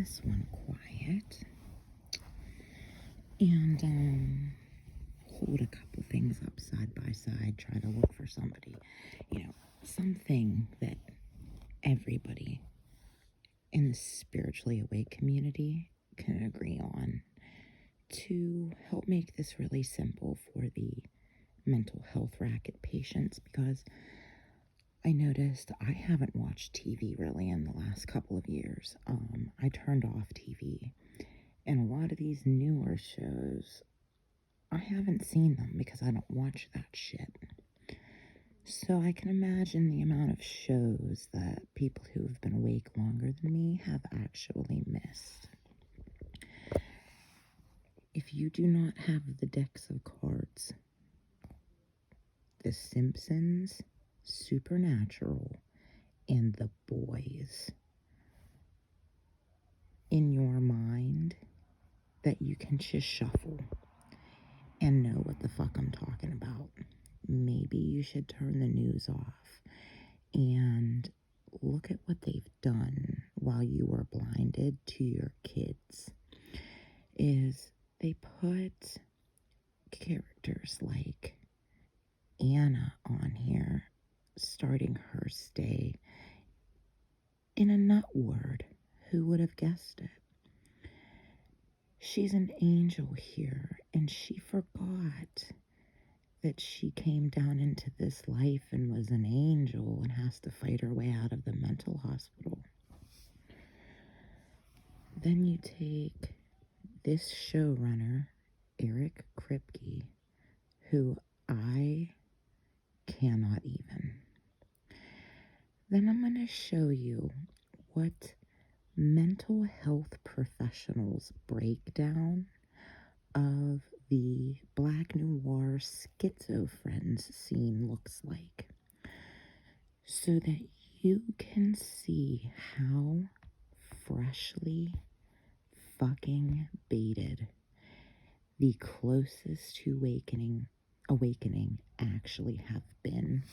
this one quiet and hold a couple things up side by side, try to look for somebody, something that everybody in the spiritually awake community can agree on to help make this really simple for the mental health racket patients, because I noticed I haven't watched TV really in the last couple of years. I turned off TV, and a lot of these newer shows, I haven't seen them because I don't watch that shit. So I can imagine the amount of shows that people who have been awake longer than me have actually missed. If you do not have the decks of cards, The Simpsons, Supernatural, and The Boys in your mind that you can just shuffle and know what the fuck I'm talking about, maybe you should turn the news off and look at what they've done while you were blinded to your kids. Is they put characters like Anna on here, starting her stay in a nut ward. Who would have guessed it? She's an angel here, and she forgot that she came down into this life and was an angel and has to fight her way out of the mental hospital. Then you take this showrunner, Eric Kripke, who I cannot even. Then I'm going to show you what mental health professionals' breakdown of the Black Noir SchizoFriends scene looks like, so that you can see how freshly fucking baited the closest to awakening actually have been,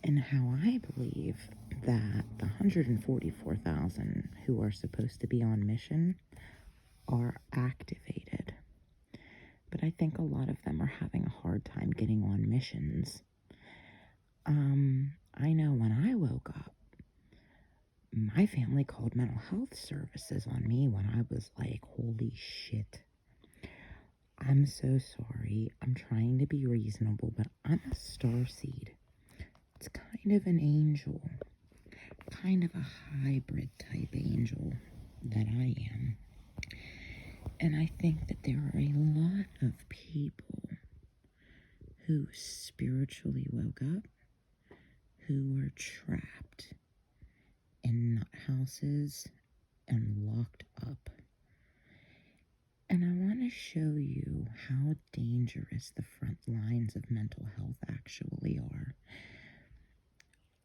and how I believe that the 144,000 who are supposed to be on mission are activated. But I think a lot of them are having a hard time getting on missions. I know when I woke up, my family called mental health services on me when I was like, holy shit. I'm so sorry. I'm trying to be reasonable, but I'm a starseed. It's kind of an angel. Kind of a hybrid type angel that I am. And I think that there are a lot of people who spiritually woke up, who were trapped in nut houses and locked up. And I want to show you how dangerous the front lines of mental health actually are.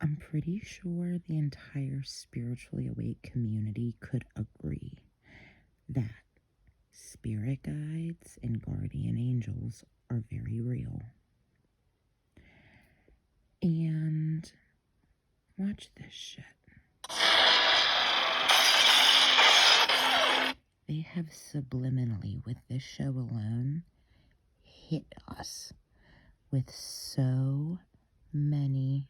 I'm pretty sure the entire spiritually awake community could agree that spirit guides and guardian angels are very real. And watch this shit. They have subliminally, with this show alone, hit us with so many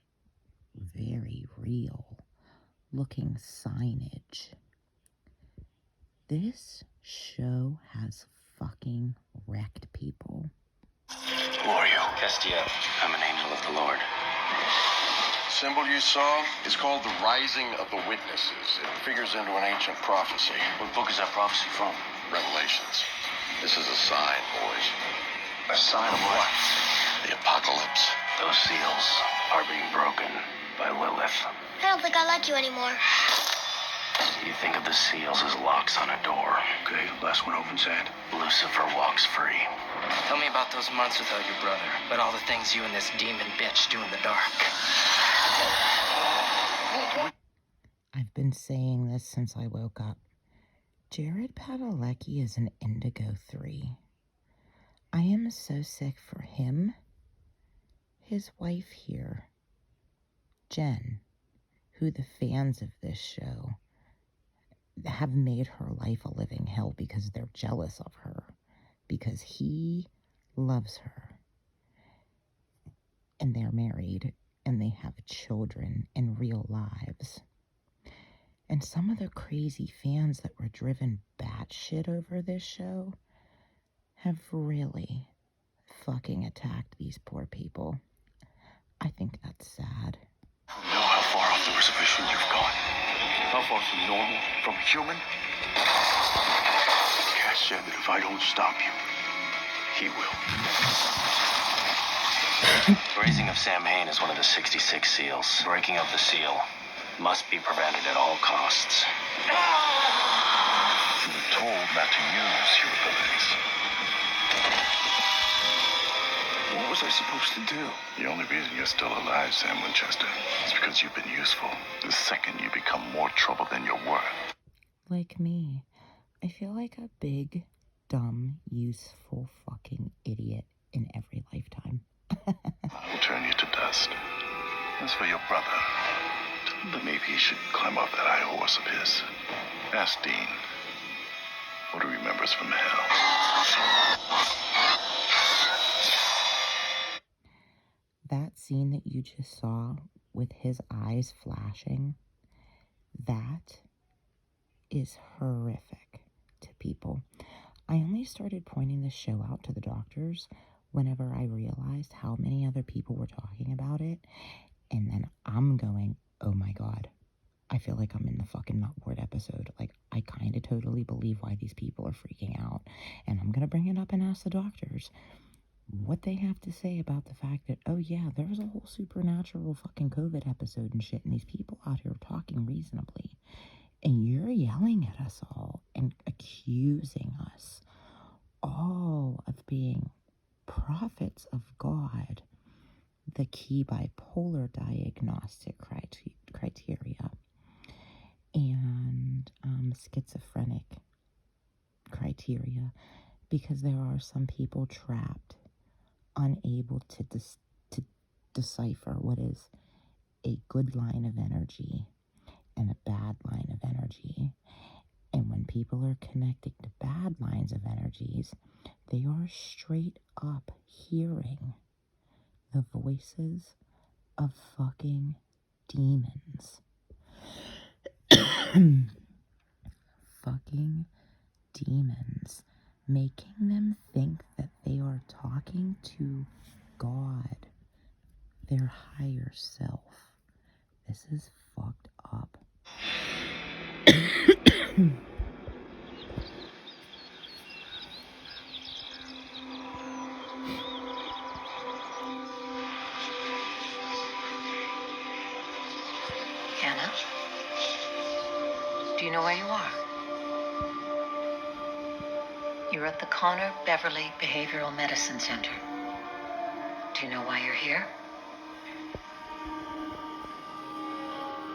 very real looking signage. This show has fucking wrecked people. Who are you? Castillo. I'm an angel of the Lord. The symbol you saw is called the Rising of the Witnesses. It figures into an ancient prophecy. What book is that prophecy from? Revelations. This is a sign, boys. A sign of what? The apocalypse. Those seals are being broken by Lilith. I don't think I like you anymore. You think of the seals as locks on a door. Okay, last one opens that. Lucifer walks free. Tell me about those months without your brother, but all the things you and this demon bitch do in the dark. I've been saying this since I woke up. Jared Padalecki is an Indigo 3. I am so sick for him, his wife here, Jen, who the fans of this show have made her life a living hell because they're jealous of her, because he loves her, and they're married, and they have children and real lives. And some of the crazy fans that were driven batshit over this show have really fucking attacked these poor people. I think that's sad. You know how far off the reservation you've gone? How far from normal? From human? Cash said that if I don't stop you, he will. Raising of Sam Hain is one of the 66 seals. Breaking of the seal must be prevented at all costs. You were told not to use your abilities. What was I supposed to do? The only reason you're still alive, Sam Winchester, is because you've been useful. The second you become more trouble than you're worth. Like me, I feel like a big, dumb, useful fucking idiot in every lifetime. I will turn you to dust. As for your brother, tell him that maybe he should climb off that high horse of his. Ask Dean what he remembers from hell. That scene that you just saw with his eyes flashing, that is horrific to people. I only started pointing this show out to the doctors whenever I realized how many other people were talking about it, and then I'm going, oh my god, I feel like I'm in the fucking Nut Ward episode. Like, I kind of totally believe why these people are freaking out, and I'm gonna bring it up and ask the doctors what they have to say about the fact that, oh yeah, there's a whole supernatural fucking COVID episode and shit, and these people out here talking reasonably, and you're yelling at us all and accusing us all of being prophets of God, the key bipolar diagnostic criteria, and schizophrenic criteria, because there are some people trapped, unable to decipher what is a good line of energy and a bad line of energy. And when people are connected to bad lines of energies, they are straight up hearing the voices of fucking demons. Fucking demons. Making them think that they are talking to God, their higher self. This is fucked up. Hannah? Do you know where you are? You're at the Connor Beverly Behavioral Medicine Center. Do you know why you're here?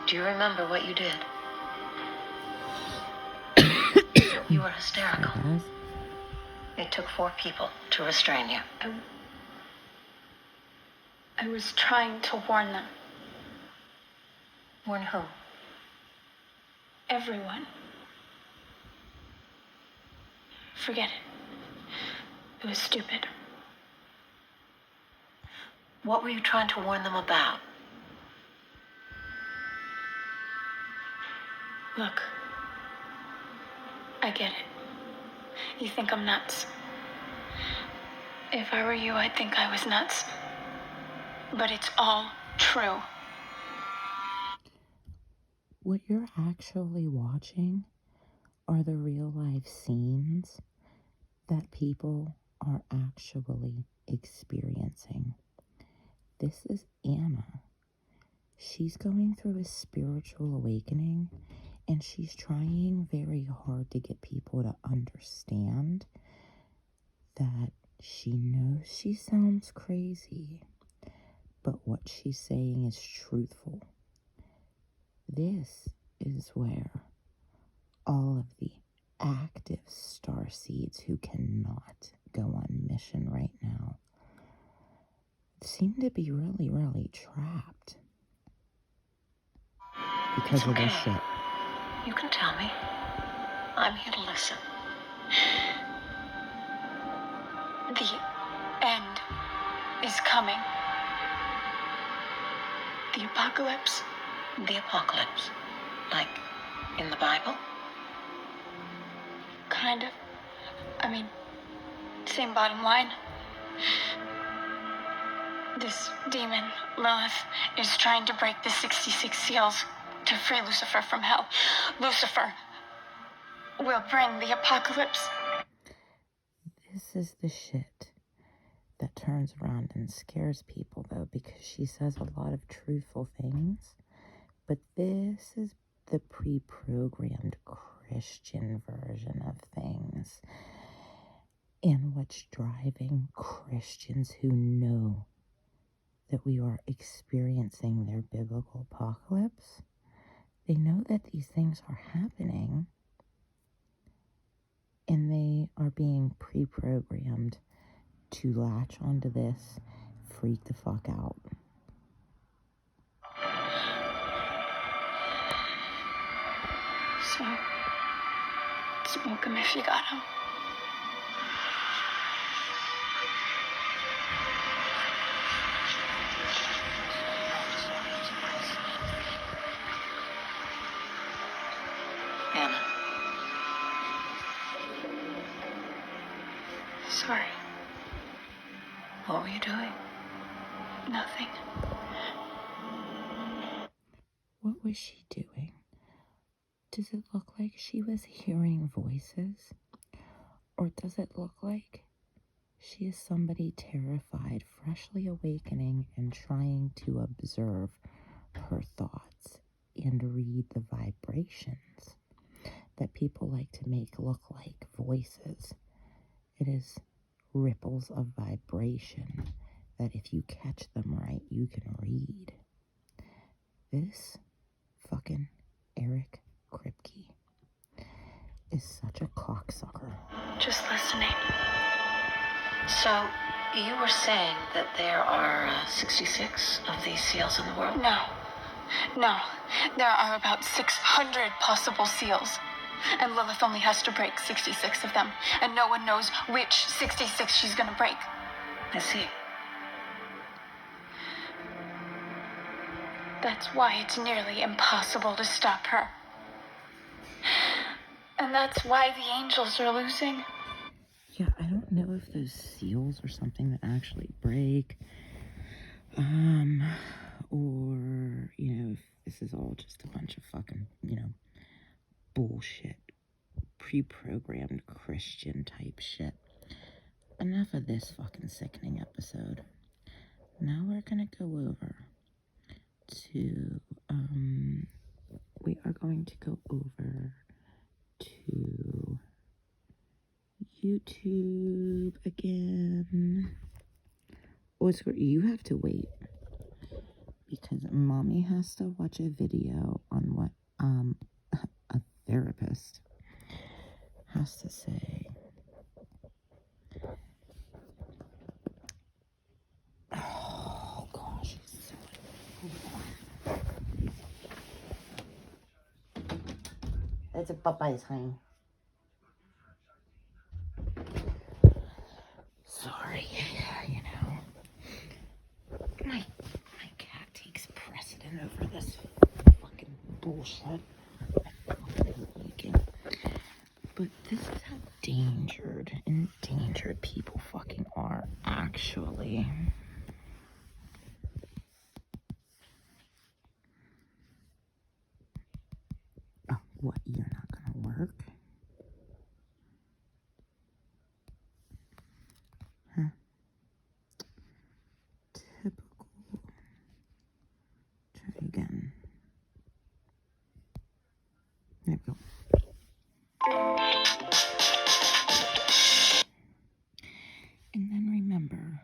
Do you remember what you did? You were hysterical. It took 4 people to restrain you. I was trying to warn them. Warn who? Everyone. Forget it. It was stupid. What were you trying to warn them about? Look, I get it. You think I'm nuts. If I were you, I'd think I was nuts. But it's all true. What you're actually watching are the real life scenes that people are actually experiencing. This is Anna. She's going through a spiritual awakening, and she's trying very hard to get people to understand that she knows she sounds crazy, but what she's saying is truthful. This is where all of the active starseeds who cannot go on mission right now seem to be really, really trapped because of this shit. You can tell me. I'm here to listen. The end is coming. The apocalypse. The apocalypse. Like in the Bible? Kind of. I mean, same bottom line. This demon, Lilith, is trying to break the 66 seals to free Lucifer from hell. Lucifer will bring the apocalypse. This is the shit that turns around and scares people, though, because she says a lot of truthful things. But this is the pre-programmed Christian version of things. And what's driving Christians who know that we are experiencing their biblical apocalypse. They know that these things are happening, and they are being pre-programmed to latch onto this, freak the fuck out. So, smoke 'em if you got 'em. Anna. Sorry, What were you doing? nothing. What was she doing? Does it look like she was hearing voices? Or does it look like she is somebody terrified, freshly awakening, and trying to observe her thoughts and read the vibrations that people like to make look like voices? It is ripples of vibration that if you catch them right, you can read. This fucking Eric Kripke is such a cocksucker. Just listening. So, you were saying that there are 66 of these seals in the world? No. There are about 600 possible seals. And Lilith only has to break 66 of them. And no one knows which 66 she's gonna break. I see. That's why it's nearly impossible to stop her. And that's why the angels are losing. Yeah, I don't know if those seals are something that actually break. Or, if this is all just a bunch of fucking, bullshit. Pre-programmed Christian type shit. Enough of this fucking sickening episode. Now we're gonna go over to, we are going to go over to YouTube again. Oh, you have to wait because mommy has to watch a video on what a therapist has to say. Oh gosh, it's so it's a Popeye time. Sorry, my cat takes precedent over this fucking bullshit. But this is how endangered people fucking are, actually. Oh, what? You're not gonna work? Huh? Typical. Try again. There we go. And then remember,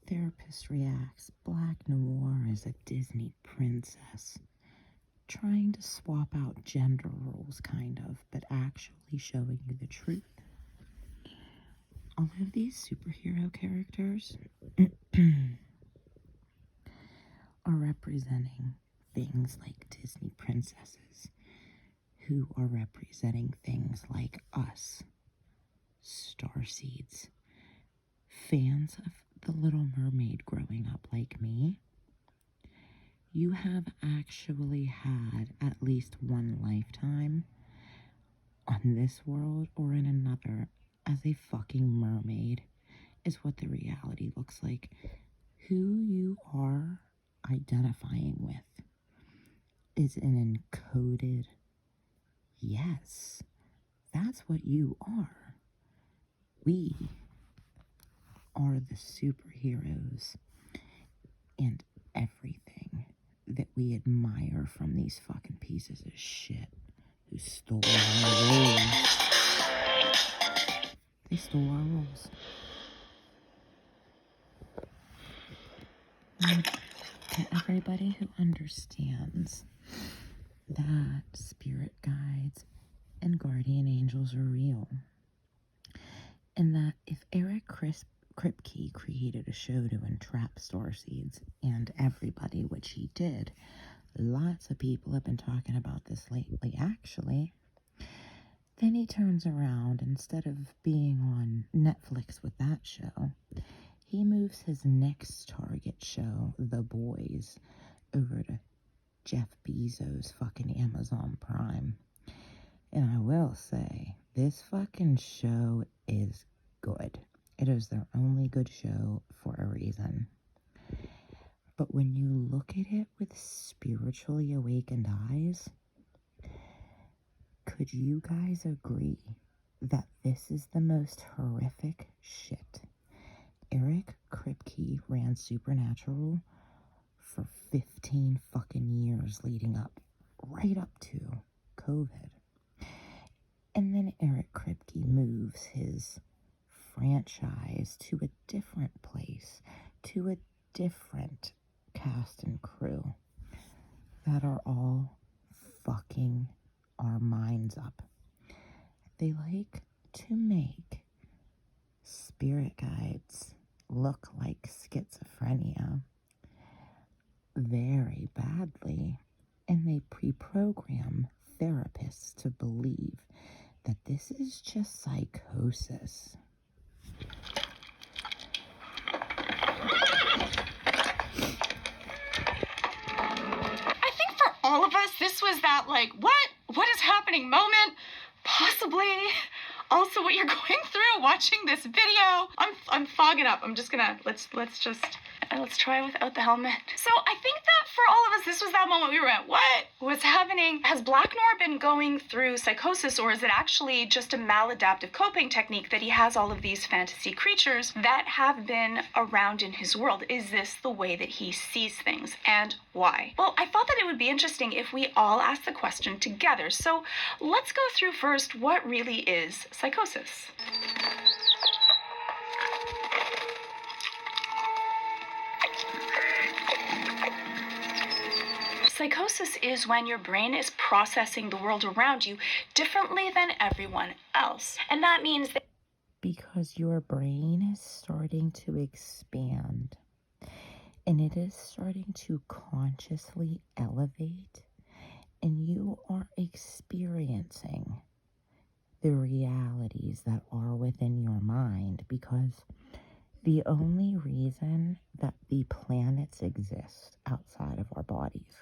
therapist reacts. Black Noir is a Disney princess trying to swap out gender roles, kind of, but actually showing you the truth. All of these superhero characters are representing things like Disney princesses who are representing things like us, starseeds, fans of The Little Mermaid growing up like me, you have actually had at least one lifetime on this world or in another as a fucking mermaid, is what the reality looks like. Who you are identifying with is an encoded yes. That's what you are. We are the superheroes and everything that we admire from these fucking pieces of shit who stole our roles. They stole our roles. And to everybody who understands that spirit guides and guardian angels are real, and that if Eric Kripke created a show to entrap starseeds and everybody, which he did, lots of people have been talking about this lately, actually. Then he turns around, instead of being on Netflix with that show, he moves his next target show, The Boys, over to Jeff Bezos' fucking Amazon Prime. And I will say, this fucking show is good. It is their only good show for a reason. But when you look at it with spiritually awakened eyes, could you guys agree that this is the most horrific shit? Eric Kripke ran Supernatural for 15 fucking years leading up, right up to COVID. And then Eric Kripke moves his franchise to a different place, to a different cast and crew that are all fucking our minds up. They like to make spirit guides look like schizophrenia very badly, and they pre-program therapists to believe that this is just psychosis. I think for all of us, this was that, like, what is happening moment. Possibly also what you're going through watching this video. I'm fogging up. I'm just gonna, let's try without the helmet. So I think that for all of us, this was that moment we were at, what's happening? Has Black Noir been going through psychosis, or is it actually just a maladaptive coping technique that he has all of these fantasy creatures that have been around in his world? Is this the way that he sees things, and why? Well, I thought that it would be interesting if we all asked the question together. So let's go through first what really is psychosis. Psychosis is when your brain is processing the world around you differently than everyone else. And that means that because your brain is starting to expand, and it is starting to consciously elevate, and you are experiencing the realities that are within your mind, because the only reason that the planets exist outside of our bodies,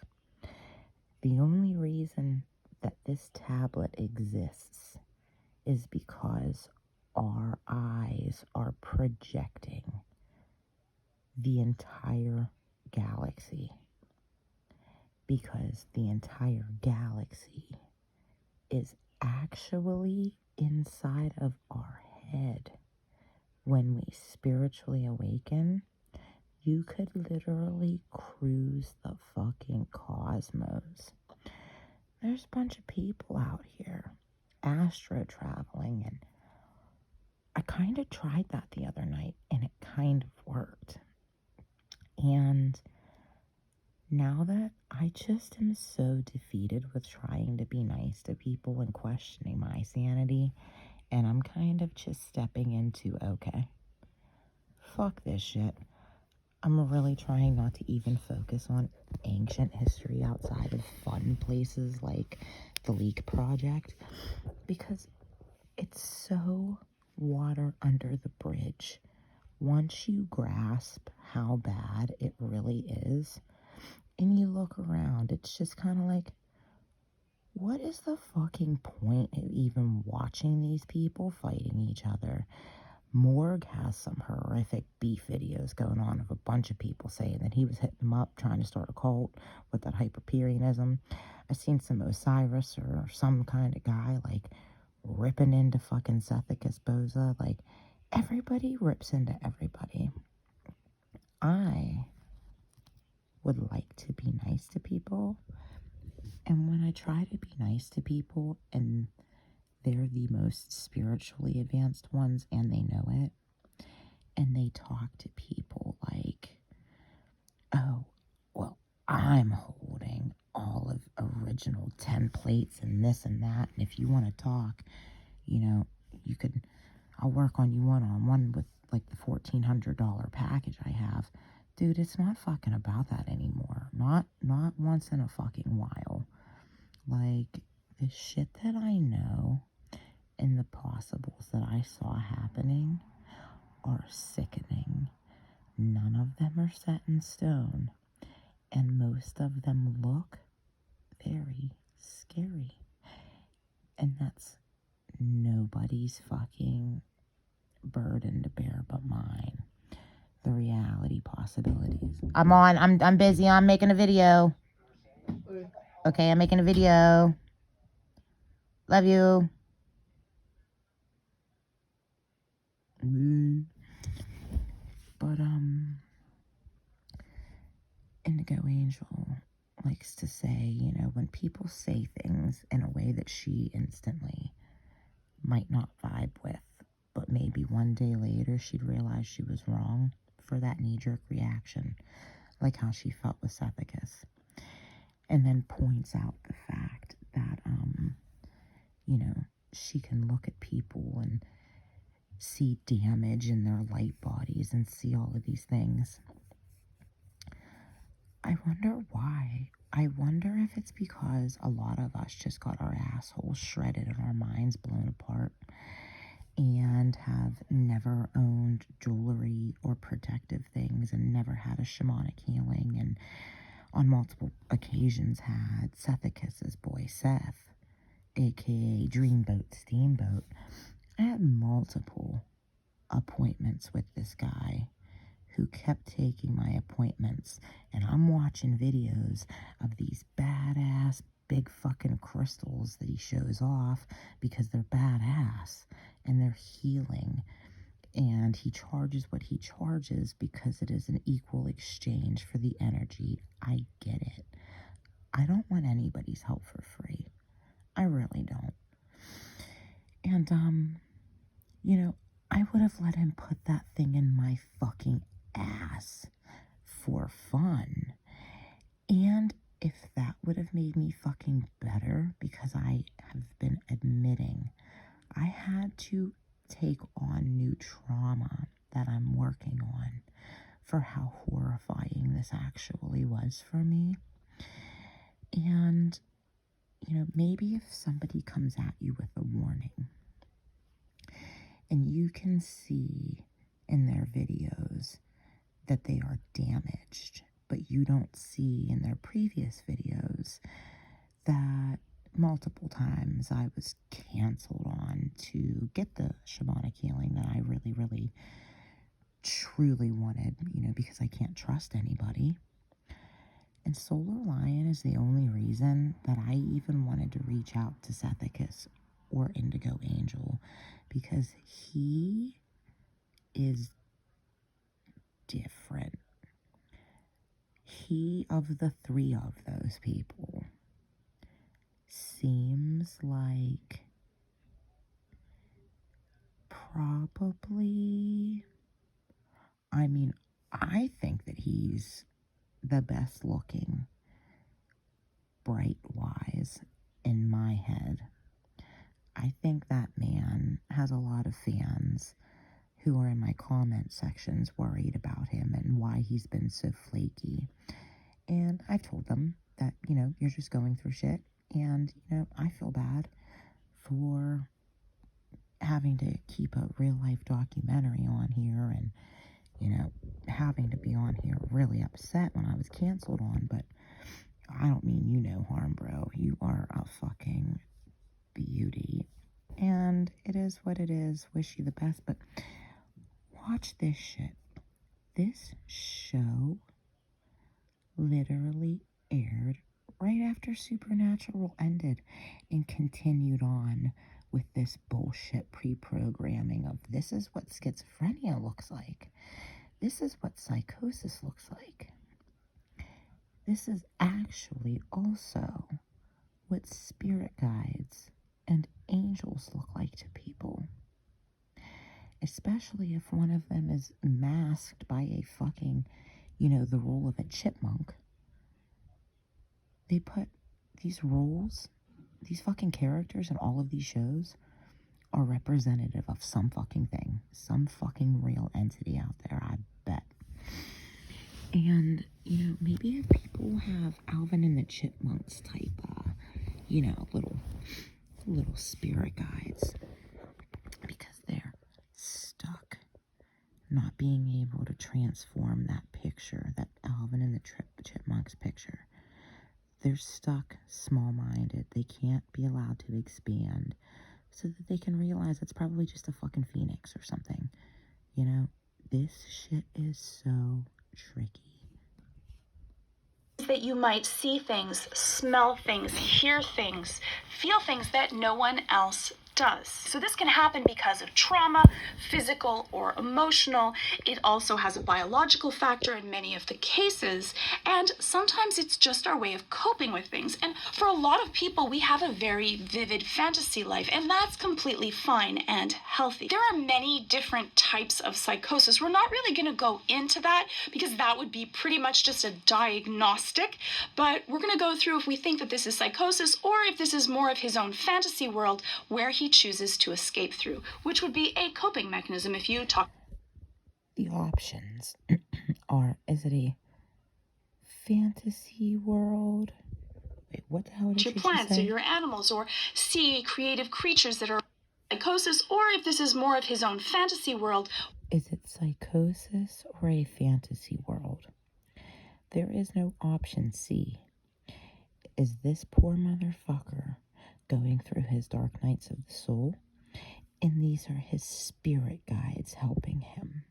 the only reason that this tablet exists, is because our eyes are projecting the entire galaxy. Because the entire galaxy is actually inside of our head. When we spiritually awaken, you could literally cruise the fucking cosmos. There's a bunch of people out here astro traveling, and I kind of tried that the other night, and it kind of worked. And now that I just am so defeated with trying to be nice to people and questioning my sanity, and I'm kind of just stepping into, okay, fuck this shit. I'm really trying not to even focus on ancient history outside of fun places like the Leak Project, because it's so water under the bridge. Once you grasp how bad it really is, and you look around, it's just kind of like, what is the fucking point of even watching these people fighting each other? Morgue has some horrific beef videos going on of a bunch of people saying that he was hitting them up trying to start a cult with that Hyperianism. I've seen some Osiris or some kind of guy like ripping into fucking Sethicus Boza. Like, everybody rips into everybody. I would like to be nice to people, and when I try to be nice to people and they're the most spiritually advanced ones and they know it, and they talk to people like, oh, well, I'm holding all of original 10 plates and this and that, and if you want to talk, you know, you could, I'll work on you one-on-one with like the $1,400 package I have. Dude, it's not fucking about that anymore. Not once in a fucking while. Like, the shit that I know and the possibles that I saw happening are sickening. None of them are set in stone, and most of them look very scary. And that's nobody's fucking burden to bear but mine. The reality possibilities. I'm busy. I'm making a video. Okay, I'm making a video. Love you. But, Indigo Angel likes to say, you know, when people say things in a way that she instantly might not vibe with, but maybe one day later she'd realize she was wrong for that knee-jerk reaction, like how she felt with Sethicus. And then points out the fact that, you know, she can look at people and see damage in their light bodies and see all of these things. I wonder why. I wonder if it's because a lot of us just got our assholes shredded and our minds blown apart and have never owned jewelry or protective things and never had a shamanic healing, and on multiple occasions had Sethicus's boy Seth, aka Dreamboat Steamboat. I had multiple appointments with this guy who kept taking my appointments, and I'm watching videos of these badass big fucking crystals that he shows off because they're badass and they're healing, and he charges what he charges because it is an equal exchange for the energy. I get it. I don't want anybody's help for free. I really don't. And you know, I would have let him put that thing in my fucking ass for fun. And if that would have made me fucking better, because I have been admitting I had to take on new trauma that I'm working on for how horrifying this actually was for me. And, you know, maybe if somebody comes at you with a warning and you can see in their videos that they are damaged, but you don't see in their previous videos that multiple times I was canceled on to get the shamanic healing that I really, really, truly wanted, you know, because I can't trust anybody. And Solar Lion is the only reason that I even wanted to reach out to Sethicus or Indigo Angel, because he is different. He, of the three of those people, seems like probably, I mean, I think that he's the best looking, bright-wise, in my head. I think that man has a lot of fans who are in my comment sections worried about him and why he's been so flaky. And I've told them that, you know, you're just going through shit And, I feel bad for having to keep a real life documentary on here and, having to be on here really upset when I was canceled on, but I don't mean you no harm, bro. You are a fucking beauty. And it is what it is. Wish you the best, but watch this shit. This show literally aired right after Supernatural ended and continued on with this bullshit pre-programming of this is what schizophrenia looks like. This is what psychosis looks like. This is actually also what spirit guides and angels look like to people. Especially if one of them is masked by a fucking, the role of a chipmunk. They put these roles, these fucking characters in all of these shows are representative of some fucking thing. Some fucking real entity out there, I bet. And, maybe if people have Alvin and the Chipmunks type, little spirit guides, because they're stuck not being able to transform that picture, that Alvin and the Chipmunks picture. They're stuck small-minded. They can't be allowed to expand so that they can realize it's probably just a fucking phoenix or something. This shit is so tricky. That you might see things, smell things, hear things, feel things that no one else does. So this can happen because of trauma, physical or emotional. It also has a biological factor in many of the cases, and sometimes it's just our way of coping with things. And for a lot of people, we have a very vivid fantasy life, and that's completely fine and healthy. There are many different types of psychosis. We're not really going to go into that because that would be pretty much just a diagnostic, but we're going to go through if we think that this is psychosis or if this is more of his own fantasy world where he chooses to escape through, which would be a coping mechanism if you talk. The options are, is it a fantasy world? Wait, what the hell did your she plants say? or your animals, or see creative creatures that are psychosis, or if this is more of his own fantasy world. Is it psychosis or a fantasy world? There is no option C. Is this poor motherfucker going through his dark nights of the soul? And these are his spirit guides helping him.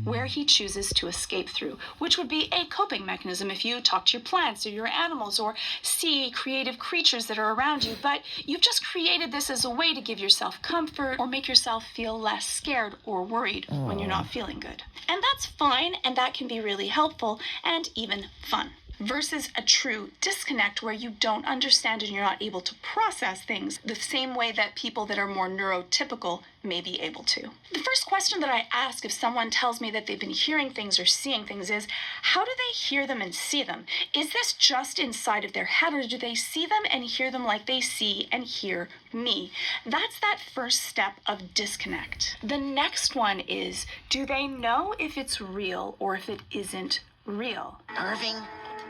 Where he chooses to escape through, which would be a coping mechanism if you talk to your plants or your animals or see creative creatures that are around you, but you've just created this as a way to give yourself comfort or make yourself feel less scared or worried when you're not feeling good. And that's fine, and that can be really helpful and even fun. Versus a true disconnect where you don't understand and you're not able to process things the same way that people that are more neurotypical may be able to. The first question that I ask if someone tells me that they've been hearing things or seeing things is, how do they hear them and see them? Is this just inside of their head, or do they see them and hear them like they see and hear me? That's that first step of disconnect. The next one is, do they know if it's real or if it isn't real? Irving,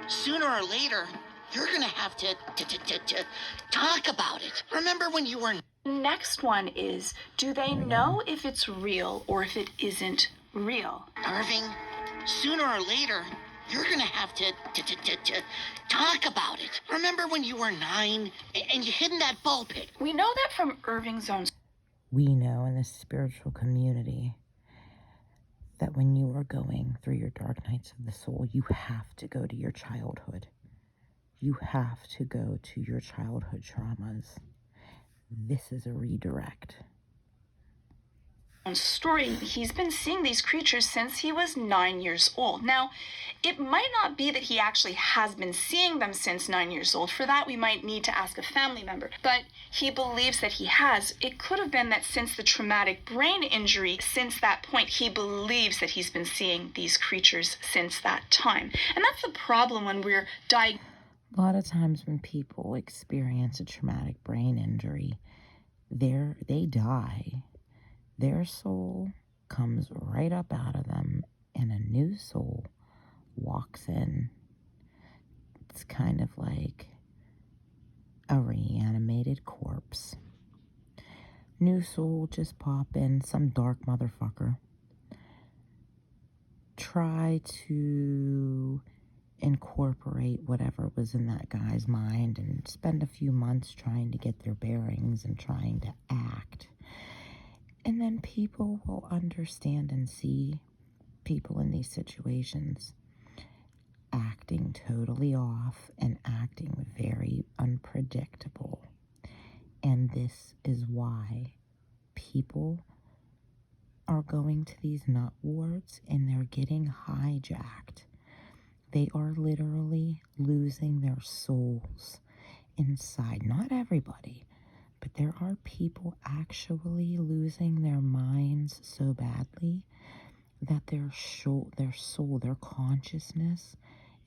sooner or later, you're gonna have to talk about it. Remember when you were... Next one is, do they know if it's real or if it isn't real? Irving, sooner or later, you're gonna have to talk about it. Remember when you were 9 and you hid in that ball pit? We know that from Irving's own... We know in the spiritual community that when you are going through your dark nights of the soul, you have to go to your childhood. You have to go to your childhood traumas. This is a redirect. Story, he's been seeing these creatures since he was 9 years old. Now, it might not be that he actually has been seeing them since 9 years old. For that, we might need to ask a family member. But he believes that he has. It could have been that since the traumatic brain injury, since that point, he believes that he's been seeing these creatures since that time. And that's the problem when we're diagnosed. A lot of times when people experience a traumatic brain injury, they die. Their soul comes right up out of them, and a new soul walks in. It's kind of like New soul just pop in, some dark motherfucker. Try to incorporate whatever was in that guy's mind and spend a few months trying to get their bearings and trying to act. And then people will understand and see people in these situations acting totally off and acting very unpredictable. And this is why people are going to these nut wards and they're getting hijacked. They are literally losing their souls inside. Not everybody, but there are people actually losing their minds so badly that their soul, their consciousness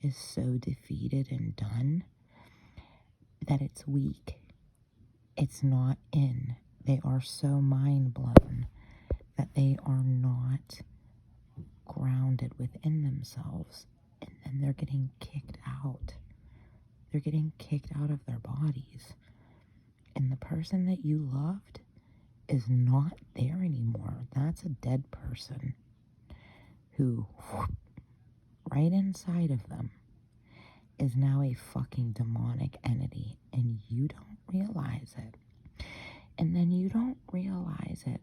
is so defeated and done that it's weak. It's not in. They are so mind blown that they are not grounded within themselves. And then they're getting kicked out. They're getting kicked out of their bodies. And the person that you loved is not there anymore. That's a dead person who, right inside of them, is now a fucking demonic entity. And you don't realize it. And then you don't realize it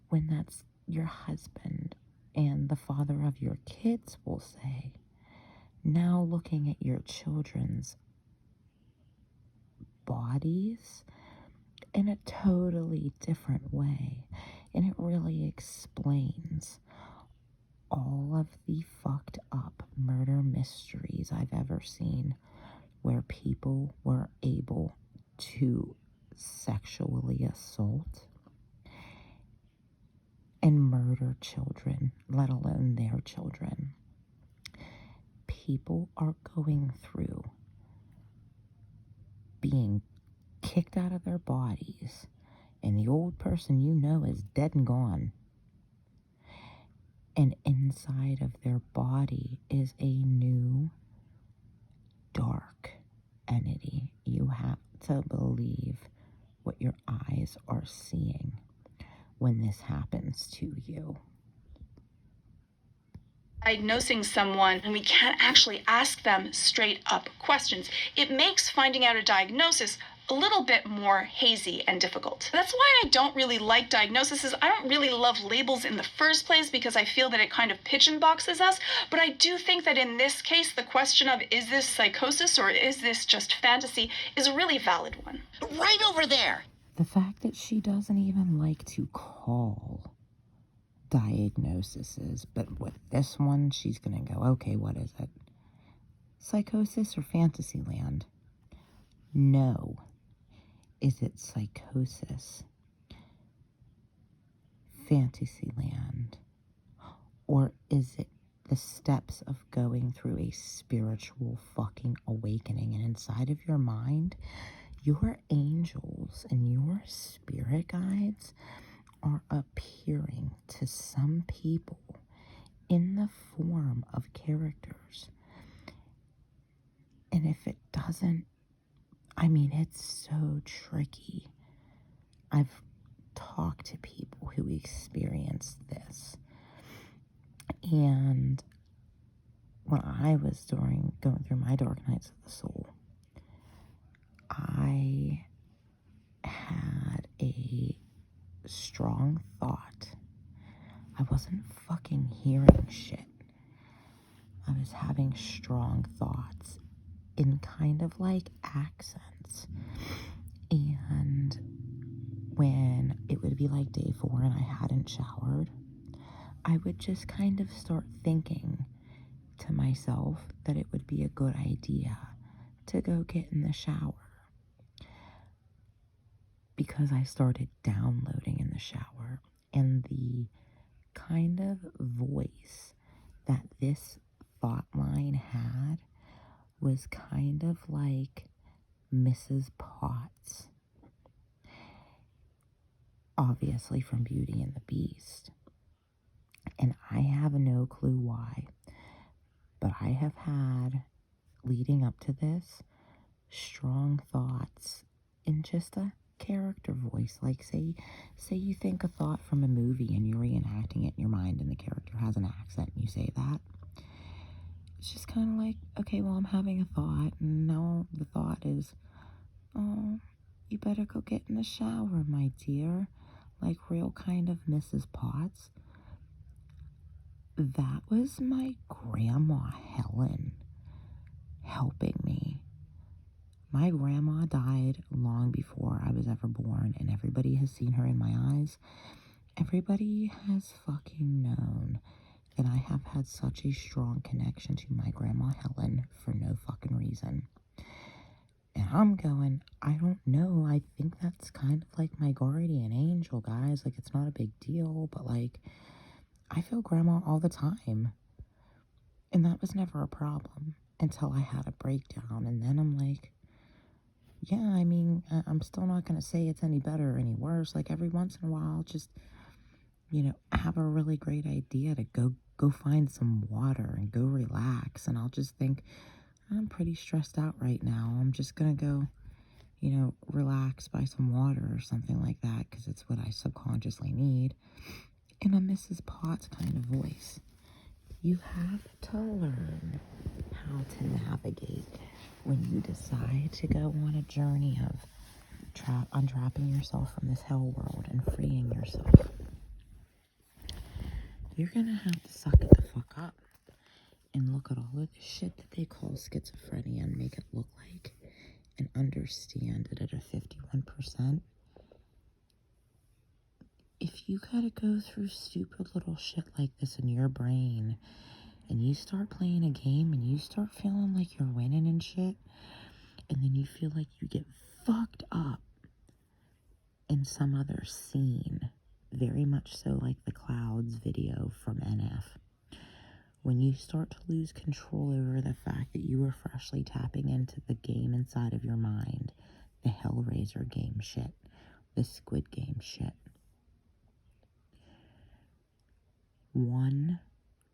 when that's your husband and the father of your kids will say, now looking at your children's bodies in a totally different way. And it really explains all of the fucked up murder mysteries I've ever seen where people were able to sexually assault and murder children, let alone their children. People are going through being kicked out of their bodies, and the old person you know is dead and gone. And inside of their body is a new dark entity. You have to believe what your eyes are seeing when this happens to you. Diagnosing someone and we can't actually ask them straight up questions. It makes finding out a diagnosis a little bit more hazy and difficult. That's why I don't really like diagnoses. I don't really love labels in the first place because I feel that it kind of pigeon boxes us. But I do think that in this case, the question of is this psychosis or is this just fantasy is a really valid one. Right over there. The fact that she doesn't even like to call diagnoses, but with this one, she's gonna go, okay, what is it? Psychosis or Fantasyland? No. Is it psychosis, Fantasyland, or is it the steps of going through a spiritual fucking awakening? And inside of your mind, your angels and your spirit guides are appearing to some people in the form of characters. And if it doesn't, I mean, it's so tricky. I've talked to people who experienced this. And when I was going through my dark nights of the soul, I had a strong thought. I wasn't fucking hearing shit. I was having strong thoughts in kind of like accents. And when it would be like day 4 and I hadn't showered, I would just kind of start thinking to myself that it would be a good idea to go get in the shower. Because I started downloading in the shower, and the kind of voice that this thought line had was kind of like Mrs. Potts, obviously from Beauty and the Beast. And I have no clue why, but I have had, leading up to this, strong thoughts in just a character voice. Like, say you think a thought from a movie and you're reenacting it in your mind and the character has an accent and you say that. It's just kind of like, okay, well, I'm having a thought, and now the thought is, oh, you better go get in the shower, my dear. Like real kind of Mrs. Potts. That was my grandma Helen helping me. My grandma died long before I was ever born, and everybody has seen her in my eyes. Everybody has fucking known that I have had such a strong connection to my grandma Helen for no fucking reason. And I'm going, I don't know, I think that's kind of like my guardian angel, guys. Like, it's not a big deal, but like, I feel grandma all the time. And that was never a problem until I had a breakdown. And then I'm like, yeah, I mean, I'm still not going to say it's any better or any worse. Like, every once in a while, just, have a really great idea to go find some water and go relax. And I'll just think, I'm pretty stressed out right now. I'm just going to go, relax by some water or something like that, because it's what I subconsciously need. In a Mrs. Potts kind of voice. You have to learn how to navigate when you decide to go on a journey of untrapping yourself from this hell world and freeing yourself. You're going to have to suck it the fuck up and look at all of the shit that they call schizophrenia and make it look like and understand it at a 51%. If you gotta go through stupid little shit like this in your brain and you start playing a game and you start feeling like you're winning and shit, and then you feel like you get fucked up in some other scene, very much so like the Clouds video from NF, when you start to lose control over the fact that you are freshly tapping into the game inside of your mind, the Hellraiser game shit, the Squid Game shit. One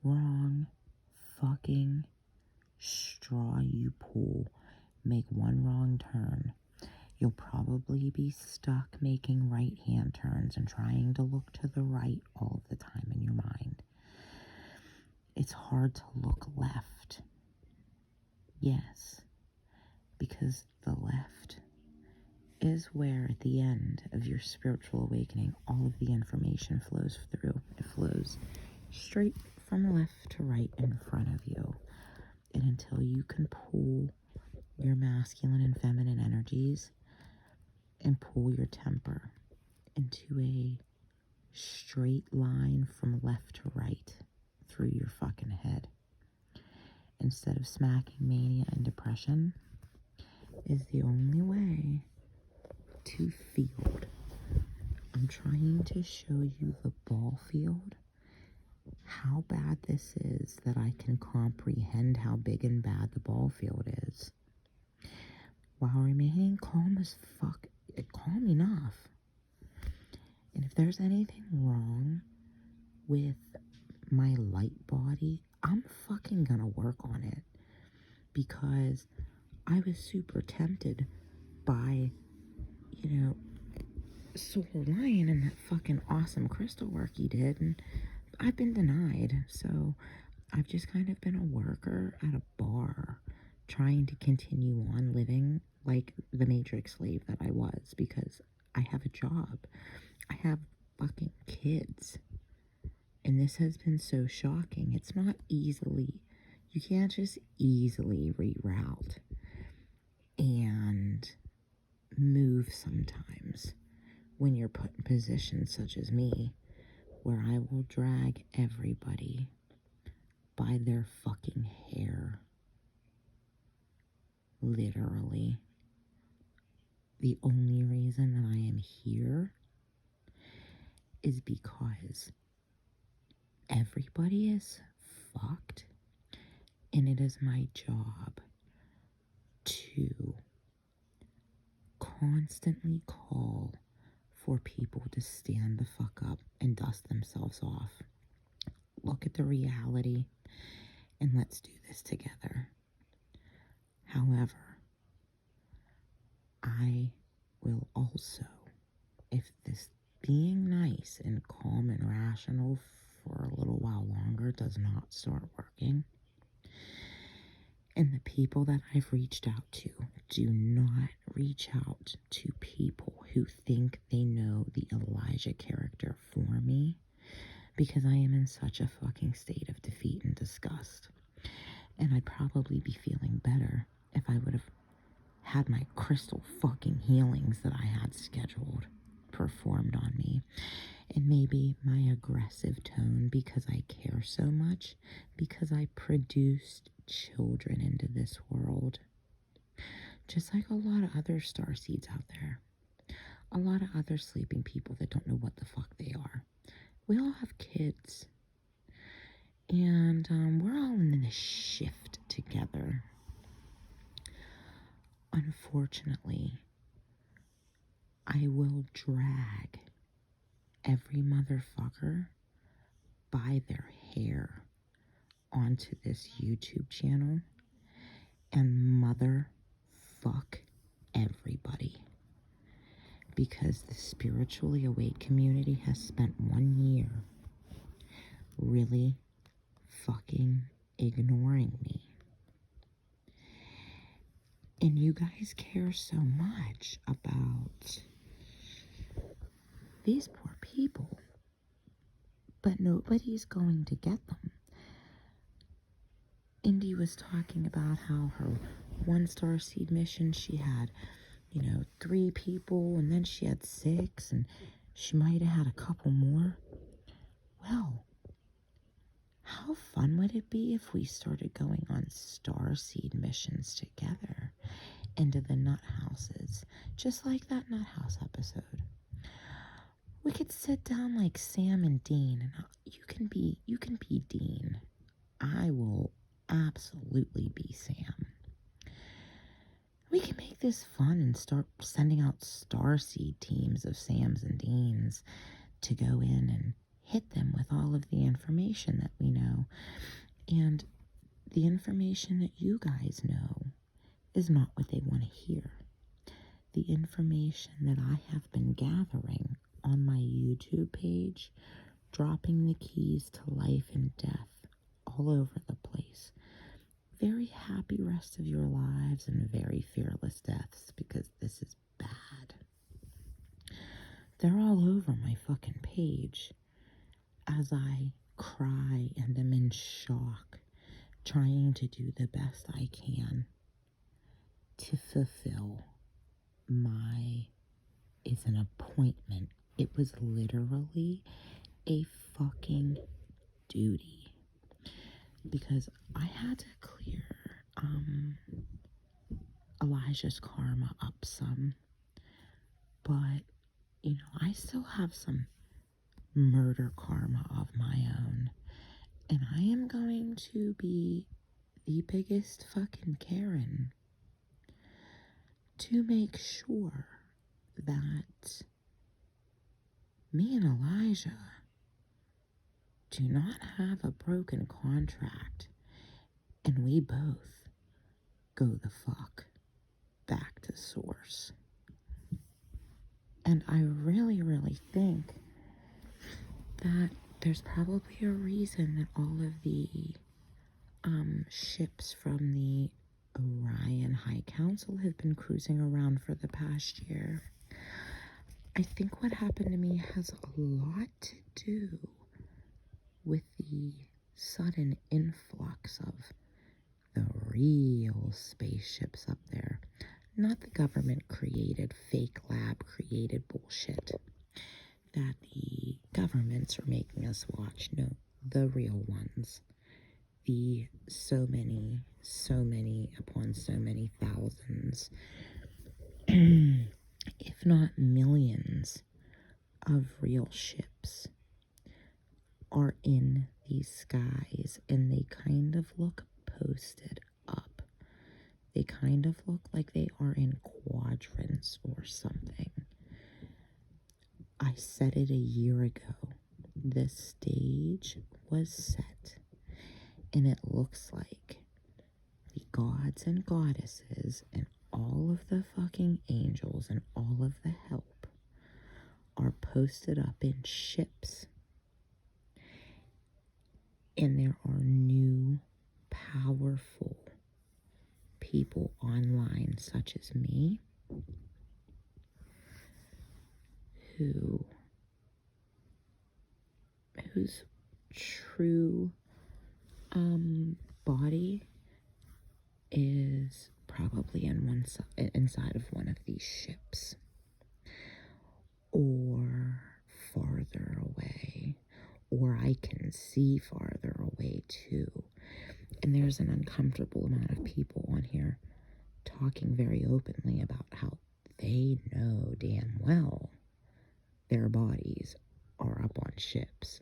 wrong fucking straw you pull, make one wrong turn, you'll probably be stuck making right hand turns and trying to look to the right all the time in your mind. It's hard to look left. Yes, because the left is where at the end of your spiritual awakening all of the information flows through. It flows straight from left to right in front of you. And until you can pull your masculine and feminine energies and pull your temper into a straight line from left to right through your fucking head, instead of smacking mania and depression, is the only way to field. I'm trying to show you the ball field, how bad this is, that I can comprehend how big and bad the ball field is, while remaining calm as fuck, calm enough. And if there's anything wrong with my light body, I'm fucking gonna work on it, because I was super tempted by, Soul Lion and that fucking awesome crystal work he did, and I've been denied. So I've just kind of been a worker at a bar, trying to continue on living like the Matrix slave that I was, because I have a job. I have fucking kids. And this has been so shocking. It's not easily, you can't just easily reroute and move sometimes when you're put in positions such as me, where I will drag everybody by their fucking hair. Literally. The only reason that I am here is because everybody is fucked, and it is my job to constantly call for people to stand the fuck up and dust themselves off. Look at the reality, and let's do this together. However, I will also, if this being nice and calm and rational for a little while longer does not start working, and the people that I've reached out to, do not reach out to people who think they know the Elijah character for me, because I am in such a fucking state of defeat and disgust. And I'd probably be feeling better if I would have had my crystal fucking healings that I had scheduled performed on me. And maybe my aggressive tone, because I care so much, because I produced children into this world. Just like a lot of other starseeds out there. A lot of other sleeping people that don't know what the fuck they are. We all have kids. And we're all in this shift together. Unfortunately, I will drag every motherfucker by their hair onto this YouTube channel and motherfuck everybody. Because the spiritually awake community has spent 1 year really fucking ignoring me. And you guys care so much about these poor people, but nobody's going to get them. Indy was talking about how her 1 starseed mission, she had, 3 people, and then she had 6, and she might have had a couple more. Well, how fun would it be if we started going on starseed missions together into the nut houses, just like that nut house episode? We could sit down like Sam and Dean, and you can be Dean. I will absolutely be Sam. We can make this fun and start sending out starseed teams of Sams and Deans to go in and hit them with all of the information that we know. And the information that you guys know is not what they want to hear. The information that I have been gathering on my YouTube page, dropping the keys to life and death all over the place. Very happy rest of your lives and very fearless deaths, because this is bad. They're all over my fucking page as I cry and am in shock, trying to do the best I can to fulfill it's an appointment. It was literally a fucking duty, because I had to clear Elijah's karma up some, but I still have some murder karma of my own, and I am going to be the biggest fucking Karen to make sure that me and Elijah do not have a broken contract, and we both go the fuck back to source. And I really, really think that there's probably a reason that all of the ships from the Orion High Council have been cruising around for the past year. I think what happened to me has a lot to do with the sudden influx of the real spaceships up there. Not the government created, fake lab created bullshit that the governments are making us watch. No, the real ones. The so many upon so many thousands, if not millions, of real ships are in these skies, and they kind of look posted up. They kind of look like they are in quadrants or something. I said it a year ago. This stage was set, and it looks like the gods and goddesses and all of the fucking angels and all of the help are posted up in ships. And there are new, powerful people online, such as me, whose true body is probably inside of one of these ships, or farther away, or I can see farther away too. And there's an uncomfortable amount of people on here talking very openly about how they know damn well their bodies are up on ships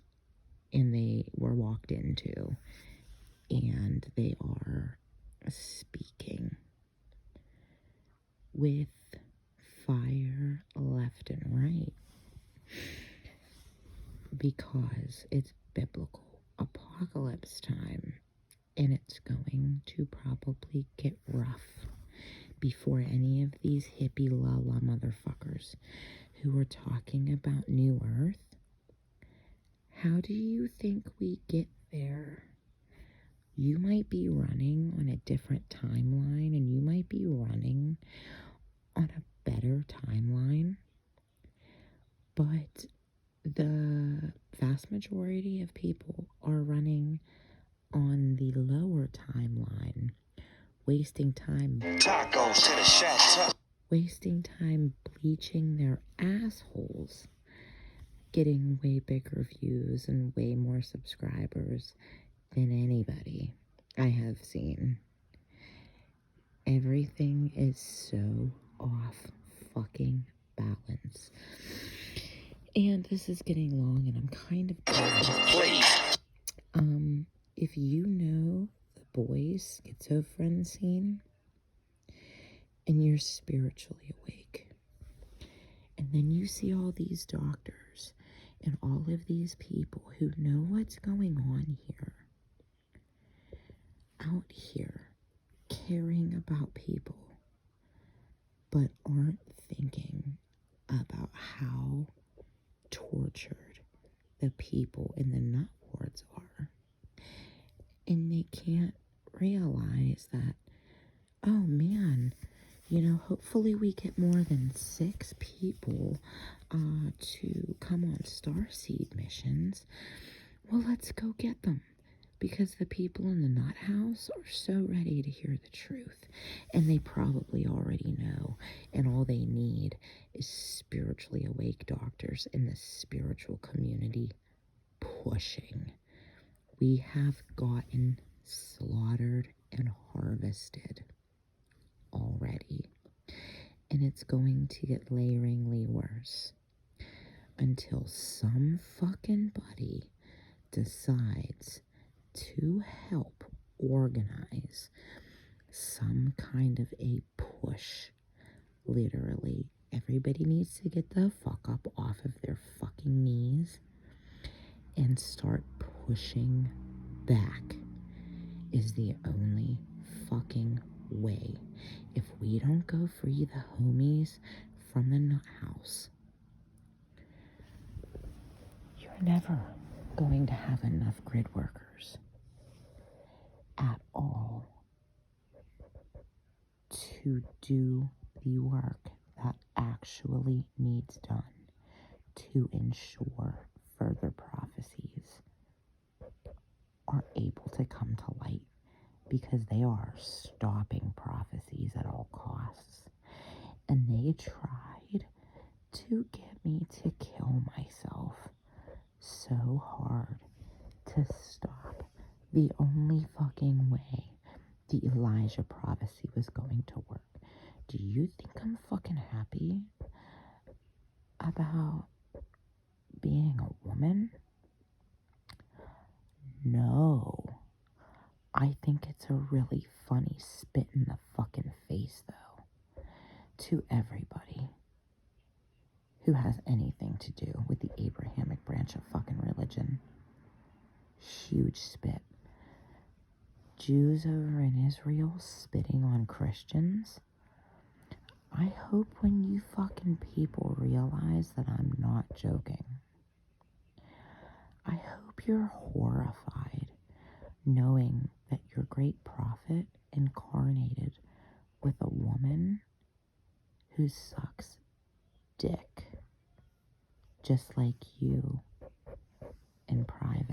and they were walked into, and they are speaking with fire left and right because it's biblical apocalypse time, and it's going to probably get rough before any of these hippie la motherfuckers who are talking about New Earth. How do you think we get there? You might be running on a different timeline, and you might be running on a better timeline, but the vast majority of people are running on the lower timeline, wasting time bleaching their assholes, getting way bigger views and way more subscribers than anybody I have seen. Everything is so off fucking balance. And this is getting long, and I'm kind of bored. If you know the boys SchizoFriends scene, and you're spiritually awake, and then you see all these doctors and all of these people who know what's going on here, out here, caring about people, but aren't thinking about how tortured the people in the nut wards are. And they can't realize that, oh man, hopefully we get more than 6 people to come on starseed missions. Well, let's go get them, because the people in the nut house are so ready to hear the truth, and they probably already know, and all they need is spiritually awake doctors in the spiritual community pushing. We have gotten slaughtered and harvested already, and it's going to get layeringly worse until some fucking buddy decides to help organize some kind of a push. Literally, everybody needs to get the fuck up off of their fucking knees and start pushing back. Is the only fucking way. If we don't go free the homies from the nut house, you're never going to have enough grid workers at all to do the work that actually needs done to ensure further prophecies are able to come to light, because they are stopping prophecies at all costs. And they tried to get me to kill myself so hard to stop the only fucking way the Elijah prophecy was going to work. Do you think I'm fucking happy about being a woman? No. I think it's a really funny spit in the fucking face, though, to everybody who has anything to do with the Abrahamic branch of fucking religion. Huge spit. Jews over in Israel spitting on Christians. I hope when you fucking people realize that I'm not joking. I hope you're horrified knowing that your great prophet incarnated with a woman who sucks dick just like you in private.